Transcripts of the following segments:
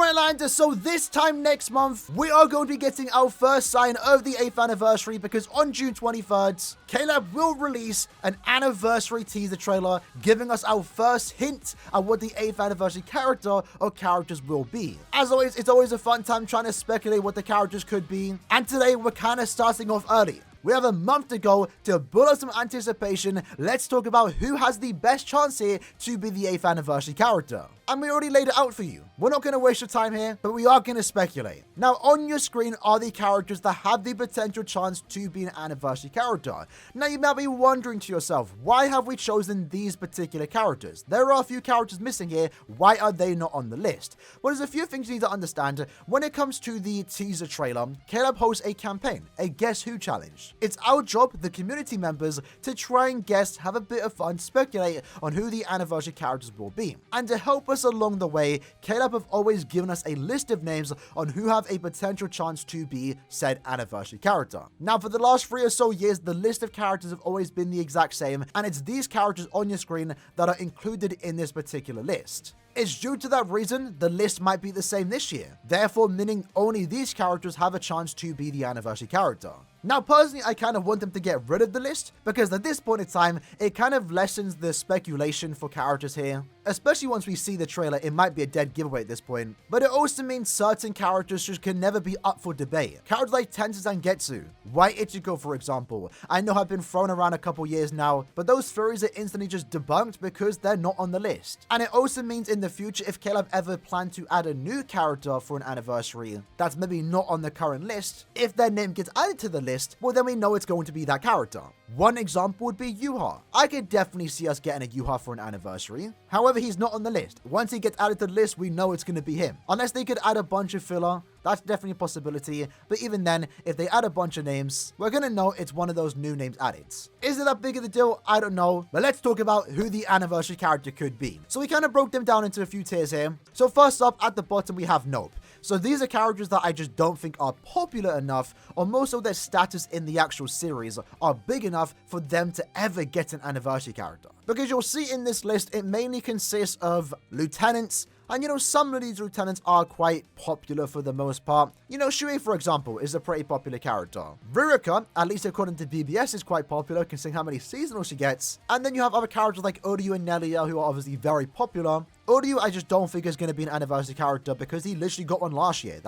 Alright, Lander, so this time next month, we are going to be getting our first sign of the 8th anniversary because on June 23rd, Caleb will release an anniversary teaser trailer giving us our first hint at what the 8th anniversary character or characters will be. As always, it's always a fun time trying to speculate what the characters could be, and today we're kind of starting off early. We have a month to go to build up some anticipation. Let's talk about who has the best chance here to be the 8th anniversary character. And we already laid it out for you. We're not going to waste your time here, but we are going to speculate. Now, on your screen are the characters that have the potential chance to be an anniversary character. Now, you might be wondering to yourself, why have we chosen these particular characters? There are a few characters missing here. Why are they not on the list? Well, there's a few things you need to understand. When it comes to the teaser trailer, Caleb hosts a campaign, a Guess Who challenge. It's our job, the community members, to try and guess, have a bit of fun, speculate on who the anniversary characters will be. And to help us along the way, Caleb have always given us a list of names on who have a potential chance to be said anniversary character. Now, for the last 3 or so years, the list of characters have always been the exact same, and it's these characters on your screen that are included in this particular list. It's due to that reason the list might be the same this year, therefore meaning only these characters have a chance to be the anniversary character. Now, personally, I kind of want them to get rid of the list, because at this point in time, it kind of lessens the speculation for characters here. Especially once we see the trailer, it might be a dead giveaway at this point. But it also means certain characters just can never be up for debate. Characters like Tensei and Getsu, White Ichigo for example, I know have been thrown around a couple years now, but those theories are instantly just debunked because they're not on the list. And it also means in the future, if Caleb ever planned to add a new character for an anniversary that's maybe not on the current list, if their name gets added to the list, well then we know it's going to be that character. One example would be Yuha. I could definitely see us getting a Yuha for an anniversary. However, he's not on the list. Once he gets added to the list, we know it's going to be him. Unless they could add a bunch of filler, that's definitely a possibility. But even then, if they add a bunch of names, we're going to know it's one of those new names added. Is it that big of a deal? I don't know. But let's talk about who the anniversary character could be. So we kind of broke them down into a few tiers here. So first up, at the bottom, we have Nope. So these are characters that I just don't think are popular enough, or most of their status in the actual series are big enough for them to ever get an anniversary character. Because you'll see in this list, it mainly consists of lieutenants, and you know, some of these lieutenants are quite popular for the most part. You know, Shui, for example, is a pretty popular character. Ririka, at least according to BBS, is quite popular considering how many seasonals she gets. And then you have other characters like Uryu and Nelia, who are obviously very popular. Uryu, I just don't think is going to be an anniversary character because he literally got one last year.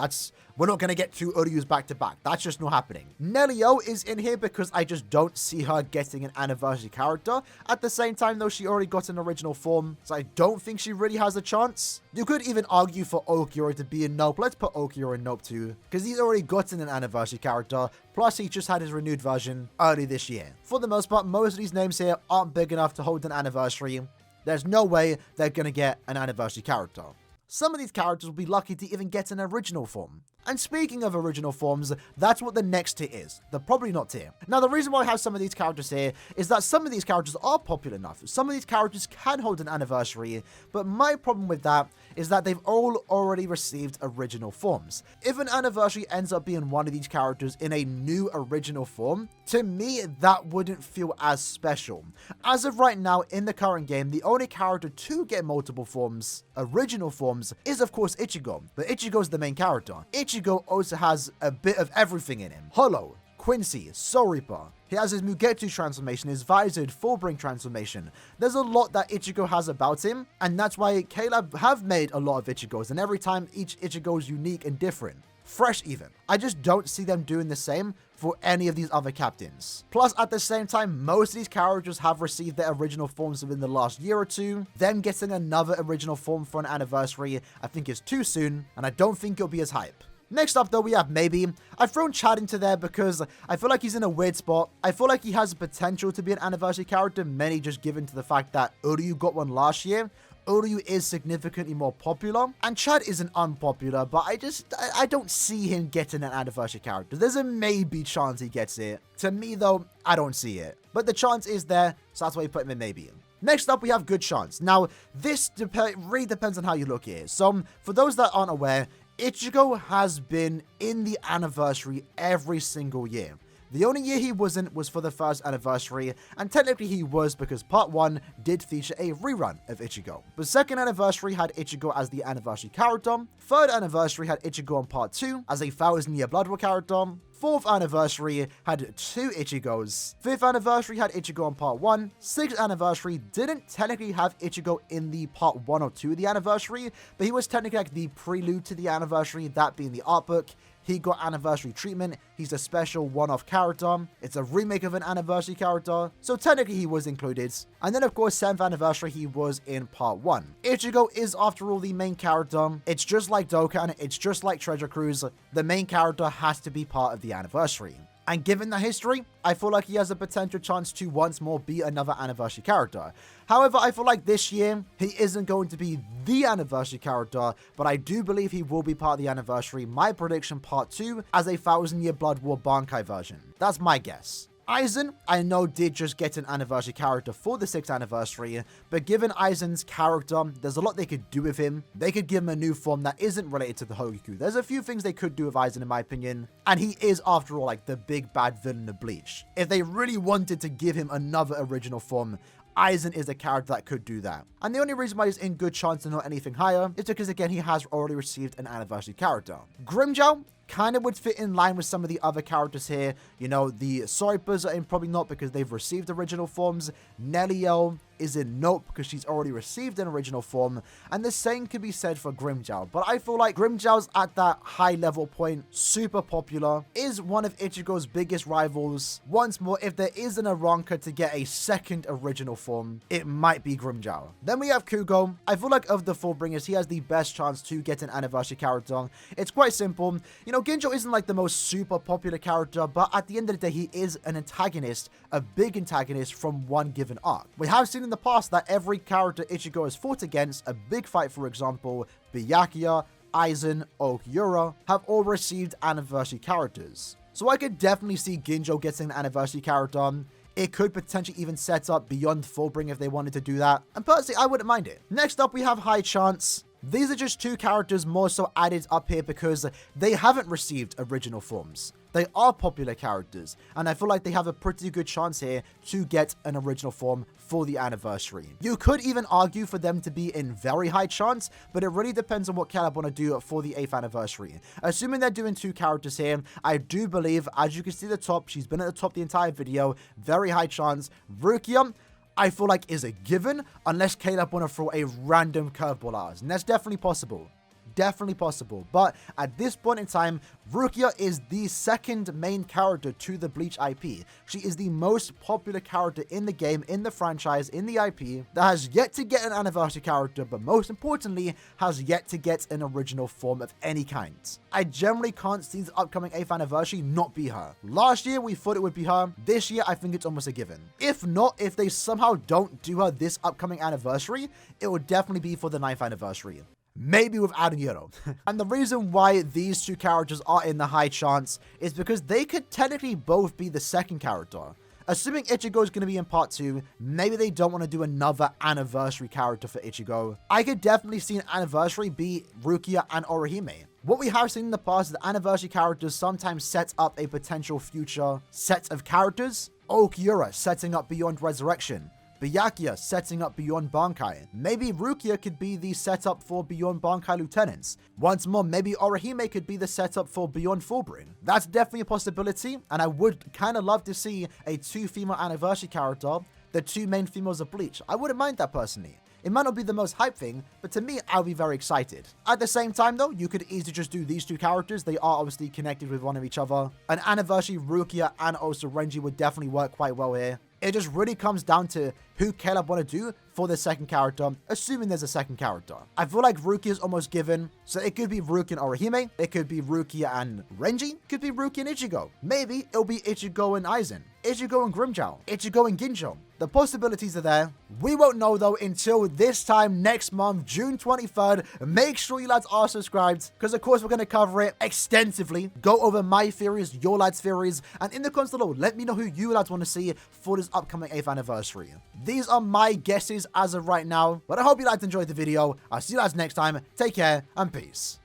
We're not going to get 2 Uryus back to back. That's just not happening. Nelio is in here because I just don't see her getting an anniversary character. At the same time, though, she already got an original form, so I don't think she really has a chance. You could even argue for Okiura to be in Nope. Let's put Okiura in Nope too, because he's already gotten an anniversary character. Plus, he just had his renewed version early this year. For the most part, most of these names here aren't big enough to hold an anniversary. There's no way they're going to get an anniversary character. Some of these characters will be lucky to even get an original form. And speaking of original forms, that's what the next tier is. The probably not tier. Now, the reason why I have some of these characters here is that some of these characters are popular enough. Some of these characters can hold an anniversary, but my problem with that is that they've all already received original forms. If an anniversary ends up being one of these characters in a new original form, to me, that wouldn't feel as special. As of right now, in the current game, the only character to get multiple forms, original forms, is of course Ichigo. But Ichigo's the main character. Ichigo also has a bit of everything in him. Hollow, Quincy, Soul Reaper. He has his Mugetsu transformation, his Visored Fullbring transformation. There's a lot that Ichigo has about him, and that's why Caleb have made a lot of Ichigos, and every time each Ichigo is unique and different. Fresh even. I just don't see them doing the same for any of these other captains. Plus, at the same time, most of these characters have received their original forms within the last year or two. Them getting another original form for an anniversary, I think is too soon, and I don't think it'll be as hype. Next up, though, we have Maybe. I've thrown Chad into there because I feel like he's in a weird spot. I feel like he has the potential to be an anniversary character, mainly just given to the fact that Uryu got one last year. Uryu is significantly more popular, and Chad isn't unpopular, but I don't see him getting an anniversary character. There's a maybe chance he gets it. To me, though, I don't see it. But the chance is there, so that's why we put him in maybe. Next up, we have Good Chance. Now, this really depends on how you look here. So, for those that aren't aware, Ichigo has been in the anniversary every single year. The only year he wasn't was for the first anniversary, and technically he was because part 1 did feature a rerun of Ichigo. The second anniversary had Ichigo as the anniversary character, third anniversary had Ichigo on part 2 as a 1000-year Blood War character, fourth anniversary had 2 Ichigos, fifth anniversary had Ichigo on part 1, sixth anniversary didn't technically have Ichigo in the part 1 or 2 of the anniversary, but he was technically like the prelude to the anniversary, that being the art book. He got anniversary treatment. He's a special one-off character. It's a remake of an anniversary character, so technically he was included. And then of course 7th anniversary he was in part 1. Ichigo is after all the main character. It's just like Dokkan, it's just like Treasure Cruise. The main character has to be part of the anniversary. And given the history, I feel like he has a potential chance to once more be another anniversary character. However, I feel like this year, he isn't going to be the anniversary character, but I do believe he will be part of the anniversary. My prediction, part 2, as a 1000-year Blood War Bankai version. That's my guess. Aizen, I know, did just get an anniversary character for the 6th anniversary, but given Aizen's character, there's a lot they could do with him. They could give him a new form that isn't related to the Hogaku. There's a few things they could do with Aizen in my opinion, and he is, after all, like the big bad villain of Bleach. If they really wanted to give him another original form, Aizen is a character that could do that. And the only reason why he's in good chance to not anything higher is because, again, he has already received an anniversary character. Grimmjow kind of would fit in line with some of the other characters here. You know, the Soipas are in probably not because they've received original forms. Neliel is in note because she's already received an original form, and the same could be said for Grimmjow. But I feel like Grimmjow's at that high level point, super popular, is one of Ichigo's biggest rivals. Once more, if there is an Aranka to get a second original form, it might be Grimmjow. Then we have Kugo. I feel like of the Fullbringers, he has the best chance to get an anniversary character. It's quite simple. You know, Ginjo isn't like the most super popular character, but at the end of the day, he is an antagonist, a big antagonist from one given arc. We have seen in the past that every character Ichigo has fought against, a big fight for example, Byakuya, Aizen, Aaroniero, have all received anniversary characters. So I could definitely see Ginjo getting an anniversary character. It could potentially even set up beyond Fullbring if they wanted to do that, and personally I wouldn't mind it. Next up we have High Chance. These are just 2 characters more so added up here because they haven't received original forms. They are popular characters, and I feel like they have a pretty good chance here to get an original form for the anniversary. You could even argue for them to be in very high chance, but it really depends on what Caleb want to do for the 8th anniversary. Assuming they're doing 2 characters here, I do believe, as you can see at the top, she's been at the top the entire video, very high chance. Rukia, I feel like is a given, unless Caleb want to throw a random curveball at us, and that's definitely possible. Definitely possible, but at this point in time, Rukia is the second main character to the Bleach IP. She is the most popular character in the game, in the franchise, in the IP, that has yet to get an anniversary character, but most importantly, has yet to get an original form of any kind. I generally can't see the upcoming 8th anniversary not be her. Last year, we thought it would be her. This year, I think it's almost a given. If not, if they somehow don't do her this upcoming anniversary, it will definitely be for the 9th anniversary. Maybe with Aaroniero. And the reason why these 2 characters are in the high chance is because they could technically both be the second character. Assuming Ichigo is going to be in part 2, maybe they don't want to do another anniversary character for Ichigo. I could definitely see an anniversary be Rukia and Orihime. What we have seen in the past is that anniversary characters sometimes set up a potential future set of characters. Okiura setting up Beyond Resurrection. Byakuya setting up Beyond Bankai. Maybe Rukia could be the setup for Beyond Bankai Lieutenants. Once more, maybe Orihime could be the setup for Beyond Fullbring. That's definitely a possibility, and I would kind of love to see a 2 female anniversary character, the 2 main females of Bleach. I wouldn't mind that personally. It might not be the most hype thing, but to me, I'll be very excited. At the same time though, you could easily just do these 2 characters. They are obviously connected with one of each other. An anniversary Rukia and also Renji would definitely work quite well here. It just really comes down to who Caleb want to do for the second character, assuming there's a second character. I feel like Rukia is almost given, so it could be Rukia and Orihime, it could be Rukia and Renji, it could be Rukia and Ichigo. Maybe it'll be Ichigo and Aizen, Ichigo and Grimmjow, Ichigo and Ginjo. The possibilities are there. We won't know though until this time next month, June 23rd. Make sure you lads are subscribed, because of course we're going to cover it extensively, go over my theories, your lads' theories, and in the comments below, let me know who you lads want to see for this upcoming 8th anniversary. These are my guesses as of right now, but I hope you lads enjoyed the video. I'll see you lads next time. Take care and peace.